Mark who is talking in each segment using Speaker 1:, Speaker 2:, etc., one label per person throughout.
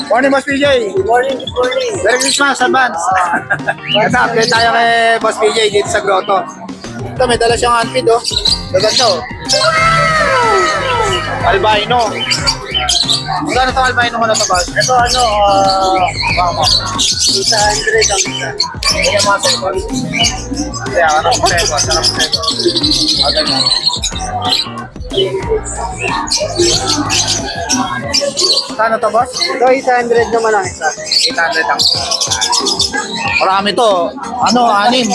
Speaker 1: Morning, Boss PJ.
Speaker 2: Good morning, good morning.
Speaker 1: Merry Christmas, advance. Ito, update tayo kay Boss PJ dito sa grotto. Ito, may dala siyang handpid, oh. Gaganda, oh. Albino. Magkano itong albino mo na ito, Boss?
Speaker 2: Ito ano,
Speaker 1: Mama.
Speaker 2: 800 ang isa.
Speaker 1: Kaya mga second. Kaya, ano po second? Ano po second? Ganyan. Kano to, Boss?
Speaker 2: Ito 800 naman ang isa.
Speaker 1: 800 lang. Marami to. Ano, anim.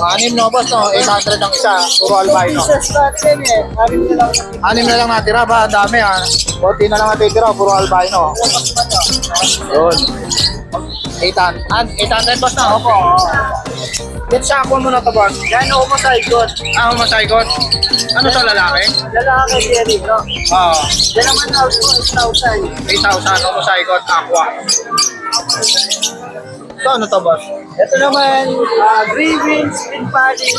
Speaker 1: Anim no, Boss, no? 800 ang isa. Puro albino.
Speaker 2: Pieces natin eh. Anim na lang.
Speaker 1: Anim na lang natira ba? Ang dami, ha? 40 na lang natitira. Puro albino. Yun. 800, Boss, na? Opo. Dito sa ako mo na to, Boss.
Speaker 2: Yan ako masaygot.
Speaker 1: Masaygot. Ano to, lalaki?
Speaker 2: Lalaki siya rito.
Speaker 1: Oo.
Speaker 2: Yan naman out ko 8,000.
Speaker 1: 8,000. Masaygot. Aqua. So, ano to, Boss?
Speaker 2: Ito naman, Grievin, Spin Padding,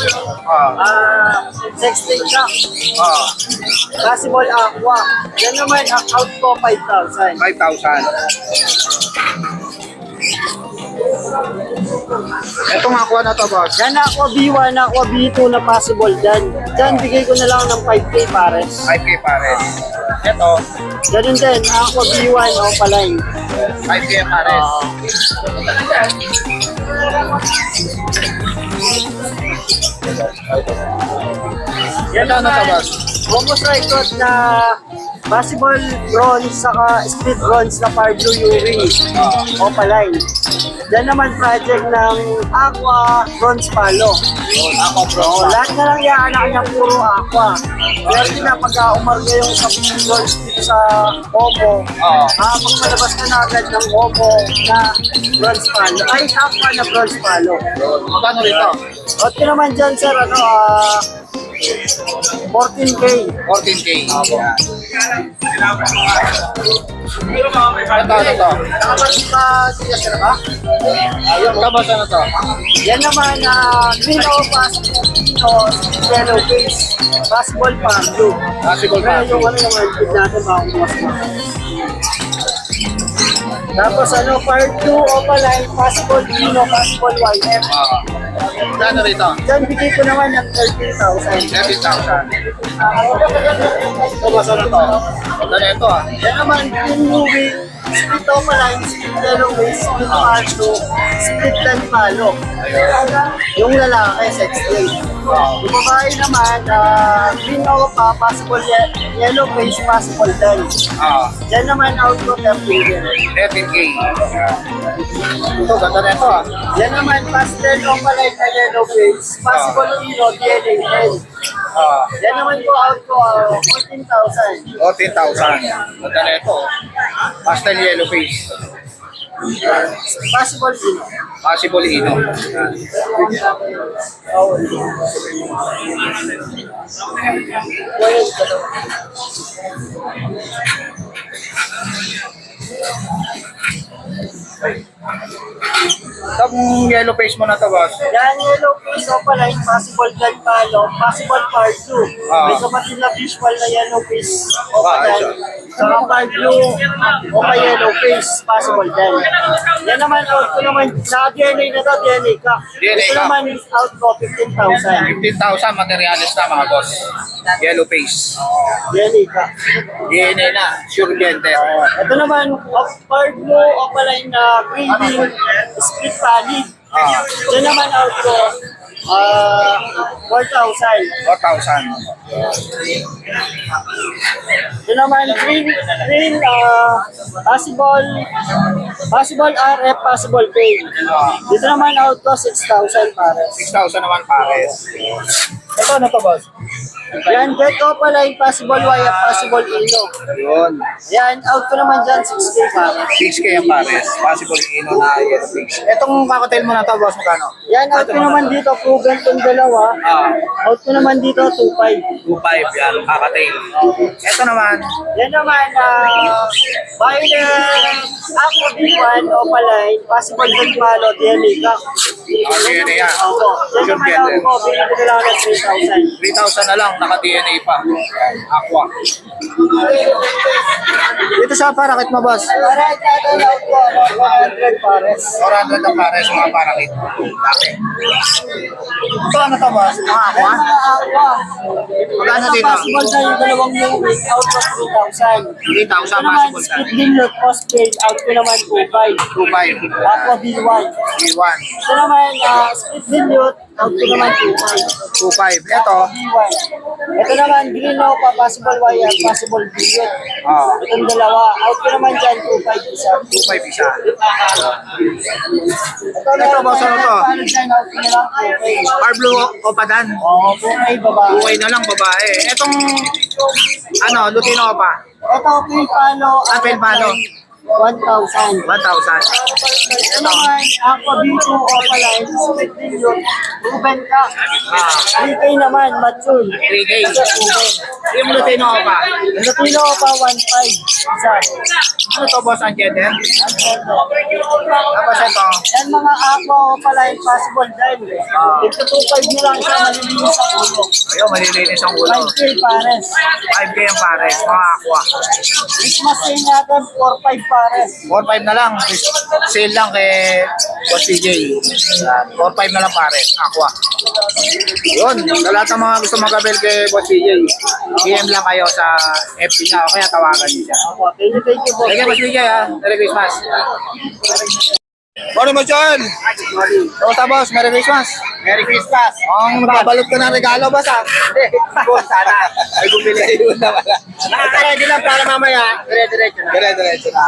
Speaker 2: Sexting Shock, Possible Aqua. Yan naman, out ko 5,000.
Speaker 1: 5,000. Itong aqua na to, Boss.
Speaker 2: Yan Aqua B1, Aqua B2 na possible dyan. Dyan, bigay ko na lang ng 5K pares.
Speaker 1: 5K pares. Ito,
Speaker 2: Ganun din, Aqua B1 Opaline.
Speaker 1: 5K pares.
Speaker 2: Yan
Speaker 1: Ito, ano to, Boss?
Speaker 2: Homozygote na possible bronze saka split bronze na par blue urine. Opaline. Yan naman project ng Aqua Bronze Palo.
Speaker 1: Aqua
Speaker 2: So, lahat na lang yan, anak niya puro Aqua. Pero yun na, pagka umarga yung sa bronze dito sa Omo, magpalabas ka na agad ng Omo na Bronze Palo. Ay, Aqua na Bronze Palo.
Speaker 1: Magkano rito?
Speaker 2: At yun naman dyan, sir, 14K.
Speaker 1: 14K. Ito, ano to?
Speaker 2: Nakapag-siyas ka ba?
Speaker 1: Ayun, Boss, ano to?
Speaker 2: Yan naman, green o possible yellow face. Possible pa, blue.
Speaker 1: Possible
Speaker 2: Kaya
Speaker 1: pa.
Speaker 2: yung ano yung handpid natin, makakumas mo. Tapos ano, part 2, Opaline, possible Pino, possible YF.
Speaker 1: Magkano rito?
Speaker 2: Diyan, bigay ko naman ng 13,000.
Speaker 1: 30,000. Ito, Boss, ano to? Ito na ito,
Speaker 2: Yan naman, yung movie, split Opaline, split yellow face, split Palo, split Dan Palo. Yung lalaki, sex play. Yung babae naman, green Opa, possible yellow face, possible Dan. Yan naman, outro
Speaker 1: 13K. Ito, ganda na ito,
Speaker 2: Yan naman, pastel Opaline na yellow face, possible Pino, DNA 10. Yan naman ko out ko 14,000.
Speaker 1: 14,000. Ganda na ito. Pastel yellow face.
Speaker 2: Possible Pino.
Speaker 1: Possible ino. Itong yellow face mo na to, Boss.
Speaker 2: Yan, yellow face Opaline, possible Dan Palo, possible part 2. May kapatid na visual na yellow face Opaline. Saka part blue, Opa yellow face, possible Dan. Yan naman out ko naman, na-DNA na to, DNA ka.
Speaker 1: DNA
Speaker 2: Ito
Speaker 1: ka.
Speaker 2: naman is out ko 15,000.
Speaker 1: 15,000 materialis na, mga boss. Yellow face.
Speaker 2: DNA ka.
Speaker 1: DNA na. Sure gender.
Speaker 2: Ito naman, part blue, Opaline na breeding, split valid. Yan naman out ko, 4,000.
Speaker 1: 4,000.
Speaker 2: Ito naman, green, possible RF, possible pay. Dito naman out ko, 6,000 pares.
Speaker 1: 6,000 naman pares. Ito na to, boss.
Speaker 2: Yan, get Opaline, possible YF, possible Ino.
Speaker 1: Yun.
Speaker 2: Yan, out ko naman dyan, 6K pares.
Speaker 1: 6K ang pares. Possible ino na yellow face. Itong cocktail mo na to, boss, magkano?
Speaker 2: Yan, out ko naman dito, proven tong dalawa. Out ko naman dito, 2.5.
Speaker 1: 2.5 yan, cocktail. Ito naman,
Speaker 2: Yan naman, Biden, Aqua B1, Opaline, possible din palo, DNA ka.
Speaker 1: DNA yan.
Speaker 2: Opo. Yan
Speaker 1: Pure
Speaker 2: naman
Speaker 1: gender.
Speaker 2: ako, binili ko lang ng 3,000.
Speaker 1: 3,000 na lang, naka-DNA pa. Aqua. Dito sa parakit mo, boss.
Speaker 2: Para tatalaw ko, 100 pares.
Speaker 1: 400 ang pares mga parakit. Dami. Ito ano to, boss? Mga aqua?
Speaker 2: Yan mga aqua.
Speaker 1: Magkano
Speaker 2: Ito
Speaker 1: dito?
Speaker 2: possible na yung dalawang movie, out of 3,000.
Speaker 1: 3,000
Speaker 2: Ito naman,
Speaker 1: possible
Speaker 2: split
Speaker 1: tayo.
Speaker 2: dilute, post-paid, out ko naman 2,500.
Speaker 1: 2,500.
Speaker 2: Aqua B1.
Speaker 1: B1.
Speaker 2: Ito naman, split dilute, out ko naman 2,500.
Speaker 1: 2,500. Ito.
Speaker 2: B1. Ito naman, green pa, possible wire, possible dilute.
Speaker 1: Oh,
Speaker 2: Itong dalawa, out ko naman dyan, 2,500 isa.
Speaker 1: 2,500 isa.
Speaker 2: Ito
Speaker 1: Ito, boss, ano to?
Speaker 2: Paano dyan, out ko na lang, 2,500.
Speaker 1: Par blue o padan.
Speaker 2: Oo, 2,500 babae.
Speaker 1: Buhay na lang babae. Etong ano, Lutino pa.
Speaker 2: Ito, palo.
Speaker 1: Pale palo.
Speaker 2: 1,000.
Speaker 1: 1,000.
Speaker 2: Ito naman, Aqua B2 Opaline, split dilute, proven ka. 3K naman, mature.
Speaker 1: 3K.
Speaker 2: Isa proven.
Speaker 1: Yung Lutino pa.
Speaker 2: Yung Latino pa, 1,500. Isa.
Speaker 1: Ano to, boss, ang gender?
Speaker 2: Ito.
Speaker 1: Tapos ito.
Speaker 2: Yan mga Aqua Opaline, possible din. Ito 2,500 na lang siya, malilinis sa ulo.
Speaker 1: Ayun, malilinis ang ulo.
Speaker 2: 5K pares.
Speaker 1: 5K ang pares, mga aqua.
Speaker 2: Christmas sale natin, 4,500 pares.
Speaker 1: 4,500 na lang. Sale lang kay Boss CJ. 4,500 na lang pares, aqua. Yun, sa lahat ng mga gusto magabel kay Boss CJ, PM lang kayo sa FB niya o kaya tawagan niyo siya.
Speaker 2: Ako, thank you po.
Speaker 1: Sige, Boss CJ ha. Merry Christmas. Morning mo, John. Kamusta, boss? Merry Christmas.
Speaker 2: Merry Christmas.
Speaker 1: Ang nagbabalot ko ng regalo, boss, ha?
Speaker 2: Hindi, boss, sana.
Speaker 1: Ay, bumili. Ayun na pala.
Speaker 2: Nakaka-ready lang para mamaya, dire-diretso na.
Speaker 1: Dire-diretso na.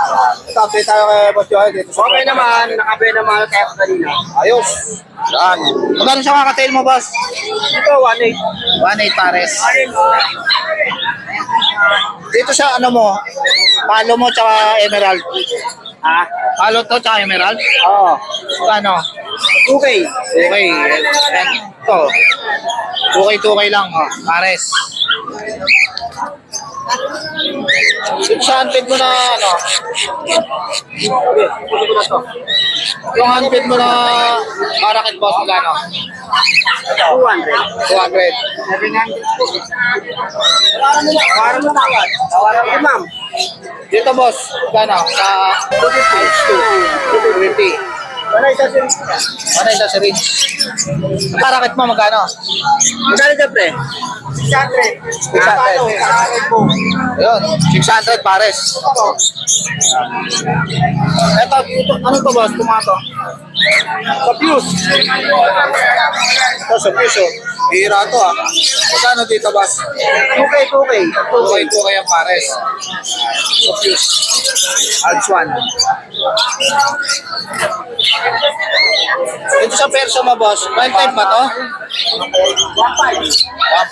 Speaker 1: Ito, update tayo kay Boss Joel dito.
Speaker 2: Okay naman, nakabe naman tayo kanina.
Speaker 1: Ayos. Yan. Magkano siya kakatail mo, boss?
Speaker 2: Ito, 1,800.
Speaker 1: 1,800 pares. Dito sa ano mo, palo mo tsaka emerald.
Speaker 2: Ha?
Speaker 1: Palo to tsaka emerald?
Speaker 2: Oo.
Speaker 1: Magkano?
Speaker 2: 2K.
Speaker 1: Okay. Yan. Ito. 2K lang. Oh. Pares. Dito sa handpid mo na ano? Yung handpid mo na marakit, boss, magkano?
Speaker 2: 200.
Speaker 1: 200.
Speaker 2: 700. Tawaran mo na agad. Tawaran mo, ma'am.
Speaker 1: Dito, boss, magkano? Sa 250.
Speaker 2: Wala isa sir.
Speaker 1: Ano yung sa syringe? Parakit mo, magkano?
Speaker 2: Magkano dyan, pre? 600.
Speaker 1: 600. Ayun, 600 pares. Ito, ano to, boss? Tomato. Sa fuse. Ito, sa fuse, oh. Hira to, ah. Magkano dito, boss?
Speaker 2: 2K.
Speaker 1: 2K ang pares. Sa fuse. Alps 1. Ito sa perso mo, boss. Wild type ba to? 1.5.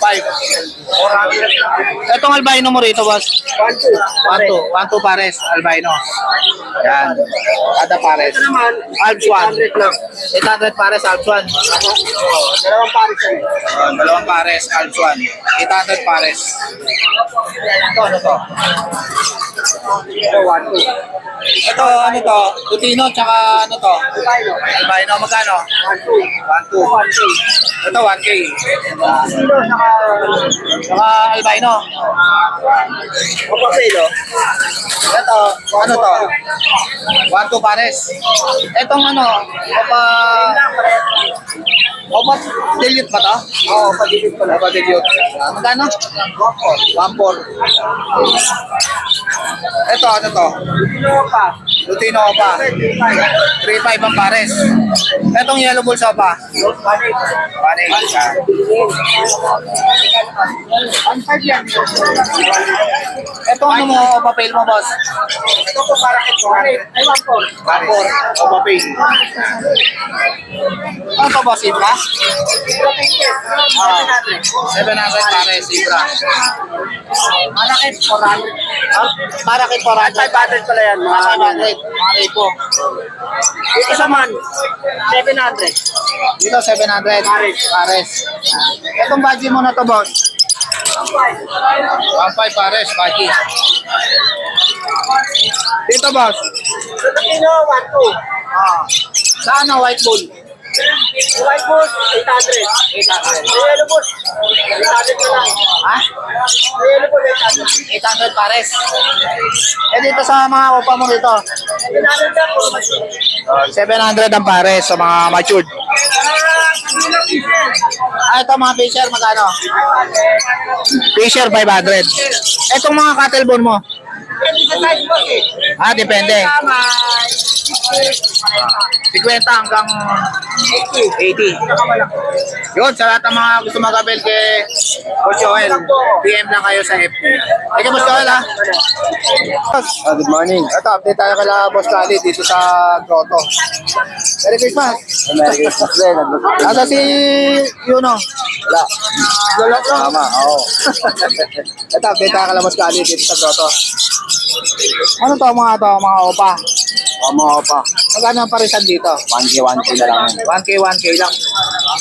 Speaker 1: 400. Itong albino mo rito, boss. 1.2 pares, albino. Yan. Kada pares.
Speaker 2: Ito naman,
Speaker 1: Alps 1.
Speaker 2: 800 lang.
Speaker 1: 800 pares, Alps 1.
Speaker 2: Dalawang pares yan.
Speaker 1: Dalawang pares, Alps 1. 800 pares. Ito, ano to?
Speaker 2: Ito, 1,200.
Speaker 1: Ito, ano to? Lutino, tsaka ano to? Albino, magkano? 1.2. 1.2. Ito, 1K.
Speaker 2: Sino, saka...
Speaker 1: Saka albino.
Speaker 2: Papapelo.
Speaker 1: Ito, ano to? 1.2 pares. Itong ano, Opa dilute ba to?
Speaker 2: Oo, pag-ibig ko lang.
Speaker 1: Opa dilute. Magkano? 1.4. Ito, ano to?
Speaker 2: Sino pa?
Speaker 1: Lutino pa. 3.5 ang pares. Itong yellow bulls pa. 1.8.
Speaker 2: Ang 5 yan.
Speaker 1: Ito ano mo, papel mo, boss?
Speaker 2: Ito po para kito. Ay, 1,400.
Speaker 1: 1.4. O papel. Ano to, boss? Ibra? 700 pares, Ibra.
Speaker 2: Malakit, 400.
Speaker 1: Parakit 400.
Speaker 2: 500 pala yan.
Speaker 1: Mga 500. Mga ripo.
Speaker 2: Dito sa man, 700.
Speaker 1: Dito 700. Pares. Itong budget mo na to, boss? 1.5 pares, budget. Dito, boss?
Speaker 2: Lutino, 1-2.
Speaker 1: Saan ang white bull?
Speaker 2: Yung white boss, 800.
Speaker 1: 800.
Speaker 2: Yung yellow boss, 800 na lang.
Speaker 1: Ha?
Speaker 2: Yung yellow boss, 800.
Speaker 1: 800 pares. Eh dito sa mga upa mo dito,
Speaker 2: 700 lang, puro masyado.
Speaker 1: 700 ang pares sa mga matured. Ito mga fisher, magkano? Fisher, 500. Itong mga cattle bone mo?
Speaker 2: Depende sa size boss eh.
Speaker 1: Depende.
Speaker 2: Tama,
Speaker 1: 50 hanggang 80. Yun, sa lahat ng mga gusto mag-abel kay Boss Joel, PM lang kayo sa FB. Okay, Boss Joel ha?
Speaker 3: Good morning.
Speaker 1: Ito, update tayo kala Boss Kali dito sa Grotto. Merry Christmas!
Speaker 3: Merry Christmas din.
Speaker 1: Nasa si Yuno?
Speaker 3: Wala.
Speaker 1: Lolo ko?
Speaker 3: Tama, oo.
Speaker 1: Ito, update tayo kala Boss Kali dito sa Grotto. Ano to mga opa?
Speaker 3: Mga pa.
Speaker 1: Magkano ang parisan dito?
Speaker 3: 1K na lang yun.
Speaker 1: 1K lang.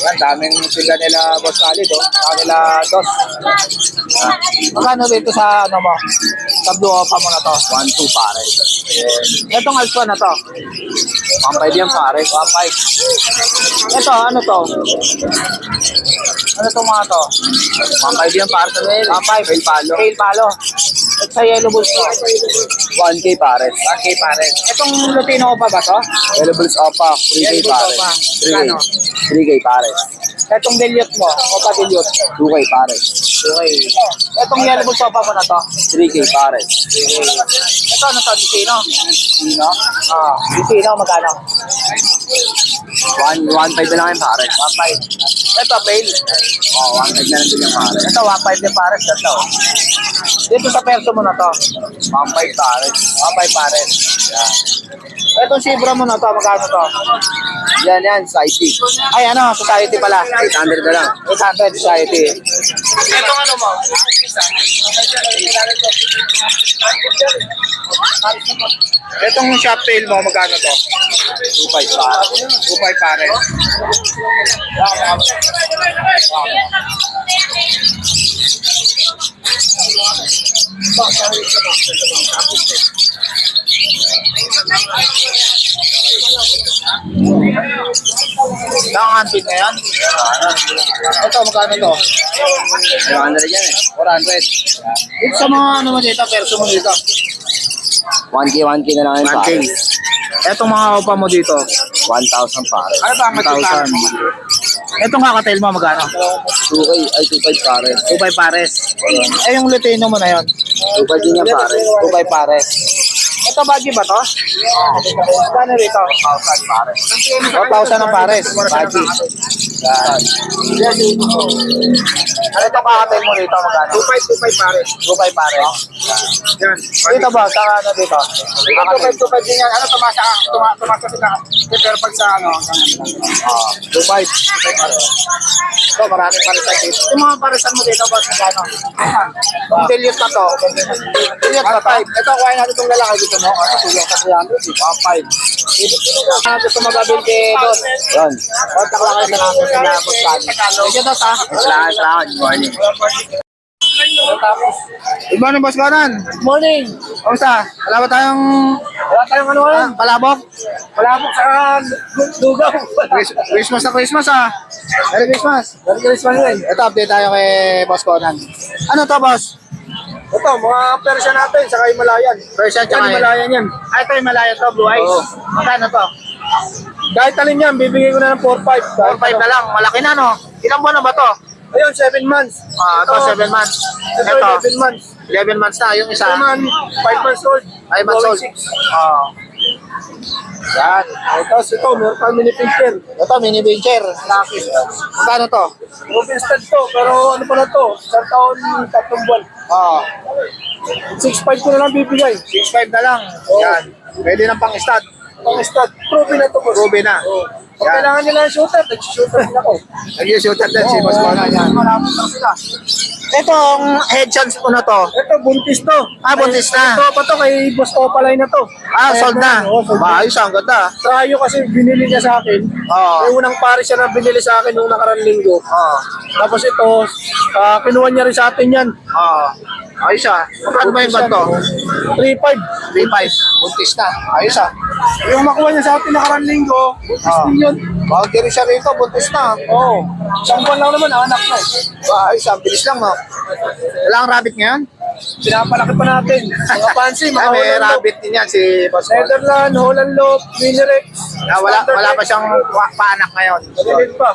Speaker 1: Yan, daming sila nila Boss Khalid, oh. Saka nila Dos. Magkano dito sa, ano mo? Sa Blue Opa mo na to?
Speaker 3: 1-2 pare.
Speaker 1: Itong Alpha na to?
Speaker 3: 1.5 yan pare.
Speaker 1: 1.5. Ito, ano to? Ano to mga to?
Speaker 3: 1.5 yan pare.
Speaker 1: 1.5.
Speaker 3: Fail palo.
Speaker 1: Scale palo. At sa Yellow Bulls mo?
Speaker 3: 1K pare.
Speaker 1: 1K pare. Itong Lutino Opa ba to?
Speaker 3: Available Opa. 3K
Speaker 1: Yellow Bulls
Speaker 3: pare.
Speaker 1: Opa.
Speaker 3: 3K.
Speaker 1: Magkano?
Speaker 3: 3K pare.
Speaker 1: Itong Dilute mo? Opa Dilute?
Speaker 3: 2K pare.
Speaker 1: Okay. Itong Yellow Bulls Opa mo na to?
Speaker 3: 3K pare.
Speaker 1: Ito, ano to? Dicino?
Speaker 3: Sino?
Speaker 1: Dicino, magkano?
Speaker 3: 1.5 na lang yan pare.
Speaker 1: 1.5. Ito, Pale.
Speaker 3: 1.5 na lang din yan pare.
Speaker 1: Ito, 1.5 din pares. Ito. Dito sa perso mo na to.
Speaker 3: 1.5 pare.
Speaker 1: 1.5 pares. Yan. Itong Sibra mo na to, magkano to?
Speaker 3: Yan. Society.
Speaker 1: Ay, ano, society pala.
Speaker 3: 800 na lang.
Speaker 1: 800 society. Itong ano mo? Itong shop tail mo, magkano to?
Speaker 3: 2.5 pare.
Speaker 1: 2.5 pares. Nakakantin na yan? Ito, magkano to?
Speaker 3: 400 yan eh.
Speaker 1: 400. Dito sa mga ano mo dito, perso mo dito.
Speaker 3: 1K na lang yan
Speaker 1: 1K.
Speaker 3: pare.
Speaker 1: Etong mga upa mo dito.
Speaker 3: 1,000 pare.
Speaker 1: Ano ba ang matutang? Etong kakatail mo, magkano?
Speaker 3: 2K ay 2.5 pare.
Speaker 1: 2.5 pares. Eh, yung Lutino mo na yun.
Speaker 3: 2.5 din yan pare.
Speaker 1: 2.5 pares. Ito, budgie ba to? Magkano rito?
Speaker 3: 1,000 pare.
Speaker 1: 4,000 ang pares. Budgie. Yan. Ano itong kakatail mo rito, magkano?
Speaker 2: 2.5 pares.
Speaker 1: 2.5 pares.
Speaker 2: Yan.
Speaker 1: Dito ba? Saka ano dito?
Speaker 2: 2.5 din yan. Ano, tumasa sila. Pero pag sa ano,
Speaker 1: 2.5 pares. Ito, maraming parisan dito. Yung mga parisan mo dito, boss, magkano? Yung Dilute na to. Dilute na to. Ito, kuhain natin itong lalaki dito mo. Ano, tulong sa 300. 1.5. Gusto mag-abil kay Dos.
Speaker 3: Yan.
Speaker 1: Contact lang kayo sa namin sa Labos Kali. Thank you, Dos, ha?
Speaker 3: Salamat. Good morning.
Speaker 1: Good morning, Boss Conan.
Speaker 2: Good morning.
Speaker 1: Kamusta? Wala ba tayong
Speaker 2: Wala tayong ano ngayon.
Speaker 1: palabok?
Speaker 2: Wala po sa lugaw.
Speaker 1: Christmas na Christmas, ha? Merry Christmas.
Speaker 2: Merry Christmas ngayon.
Speaker 1: Ito, update tayo kay Boss Conan. Ano to, Boss?
Speaker 2: Ito, mga Persian natin, saka Himalayan.
Speaker 1: Persian tsaka
Speaker 2: Himalayan yan.
Speaker 1: Ay, ito Himalayan to, Blue Eyes.
Speaker 2: Oo.
Speaker 1: Magkano to?
Speaker 2: Kahit alin yan, bibigay ko na ng 4.5.
Speaker 1: 4.5 na lang. Malaki na, no? Ilang buwan na ba to?
Speaker 2: Ayun, 7 months.
Speaker 1: Ito, 7 months.
Speaker 2: Ito,
Speaker 1: Ito,
Speaker 2: 11 months.
Speaker 1: 11 months na. Yung isa,
Speaker 2: Ito naman, 5 months old.
Speaker 1: 5 months old.
Speaker 2: Going 6.
Speaker 1: Yan.
Speaker 2: Tapos ito, meron pa mini pincher.
Speaker 1: Ito, mini venture. Laki. Magkano to?
Speaker 2: Ruben stud to, pero ano pa na to? Isang taon, 3 buwan. 6.5 ko na lang bibigay.
Speaker 1: 6.5 na lang. Yan. Pwede ng pang-stud.
Speaker 2: Pang stud, proven na to, boss.
Speaker 1: Ruby na.
Speaker 2: Pag
Speaker 1: Yan.
Speaker 2: kailangan nila ng shooter, nag-shooter din ako.
Speaker 1: Nag-shooter din si Boss Conan. Yan.
Speaker 2: Malapit lang sila.
Speaker 1: Itong head chance po na to.
Speaker 2: Ito, buntis to.
Speaker 1: Buntis na.
Speaker 2: Ito pa to, kay Boss Opalay na to.
Speaker 1: Sold na.
Speaker 2: Oo, sold na.
Speaker 1: Maayos, ang ganda.
Speaker 2: Trayo kasi binili niya sa akin.
Speaker 1: Oo.
Speaker 2: May unang pare siya na binili sa akin nung nakarang linggo. Tapos ito, kinuha niya rin sa atin yan.
Speaker 1: Ayos, ah. Magkano ba yung bag to?
Speaker 2: 3.5.
Speaker 1: 3.5. Buntis na. Ayos, ah.
Speaker 2: Yung makuha niya sa atin nakarang linggo,
Speaker 1: Ah.
Speaker 2: yun.
Speaker 1: Boundary siya rito, buntis na.
Speaker 2: Oo. Isang buwan lang naman, anak na.
Speaker 1: Ayos, ang bilis lang, no? Wala kang rabbit ngayon?
Speaker 2: Pinapalaki pa natin. Mga fancy,
Speaker 1: Ay,
Speaker 2: mga
Speaker 1: may
Speaker 2: Holland Loop.
Speaker 1: rabbit din yan si Boss Conan.
Speaker 2: Netherland, Holland Loop, Mini Rex.
Speaker 1: Wala pa siyang paanak ngayon.
Speaker 2: Maliliit pa.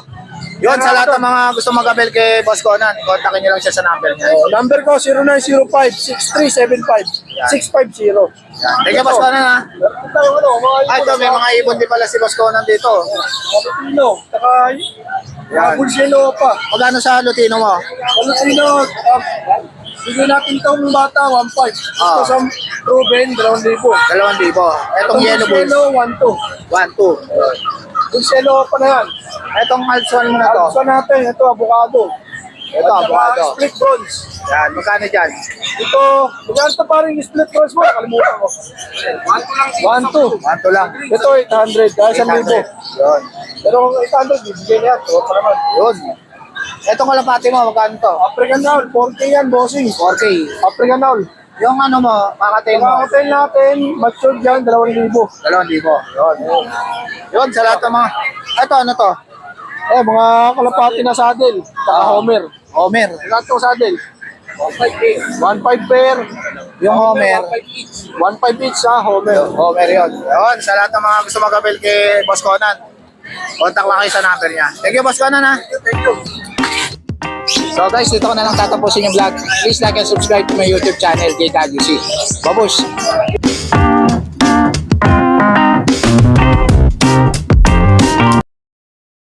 Speaker 1: Yun, sa lahat ng mga gusto mag-abel kay Boss Conan, kontakin niyo lang siya sa number niya.
Speaker 2: Number ko, 0905-6375-650.
Speaker 1: Thank you, Boss Conan, ha?
Speaker 2: Meron tayo ano, mga
Speaker 1: Ay, ito, may mga ibon din pala si Boss Conan dito.
Speaker 2: Lutino, saka mga
Speaker 1: Yan.
Speaker 2: Bulselo pa.
Speaker 1: Magkano sa Lutino mo?
Speaker 2: Lutino, bigyan natin itong bata, 1.5.
Speaker 1: Ah.
Speaker 2: Ito sa Ruben, 2,000.
Speaker 1: 2,000. Etong yellow bulls,
Speaker 2: Bulselo, 1.2.
Speaker 1: 1,200.
Speaker 2: Bulselo pa na yan.
Speaker 1: Etong Alswan mo na to.
Speaker 2: Gusto natin, ito, avocado.
Speaker 1: Ito, avocado.
Speaker 2: Split bronze.
Speaker 1: Yan, magkano dyan?
Speaker 2: Ito, magkano ito parang split bronze mo, nakalimutan ko. 1.2.
Speaker 1: 1,200 lang.
Speaker 2: Ito, 800, dahil 1,000.
Speaker 1: Yun.
Speaker 2: Pero kung 800, bibigyan niya. Ito pa naman.
Speaker 1: Yun. Etong kalapati mo, magkano to?
Speaker 2: African Owl, 4K yan, bossing.
Speaker 1: 4K.
Speaker 2: African Owl.
Speaker 1: Yung ano mo, kakatayin mo,
Speaker 2: Makakatain natin, matured yan, 2,000.
Speaker 1: 2,000. Yun. Yun, sa lahat ng mga... Ito, ano to?
Speaker 2: Eh, mga kalapati na saddle, saka Homer.
Speaker 1: Homer.
Speaker 2: Lahat ng saddle. 1.5 pair.
Speaker 1: Yung Homer.
Speaker 2: 1.5 each sa Homer.
Speaker 1: Homer yun. Yun, sa lahat ng mga gusto mag-abel kay Boss Conan, contact lang kayo sa number niya. Thank you, Boss Conan, ha?
Speaker 2: Thank you.
Speaker 1: So guys, dito ko na lang tatapusin yung vlog. Please like and subscribe to my YouTube channel, JWC. Babush!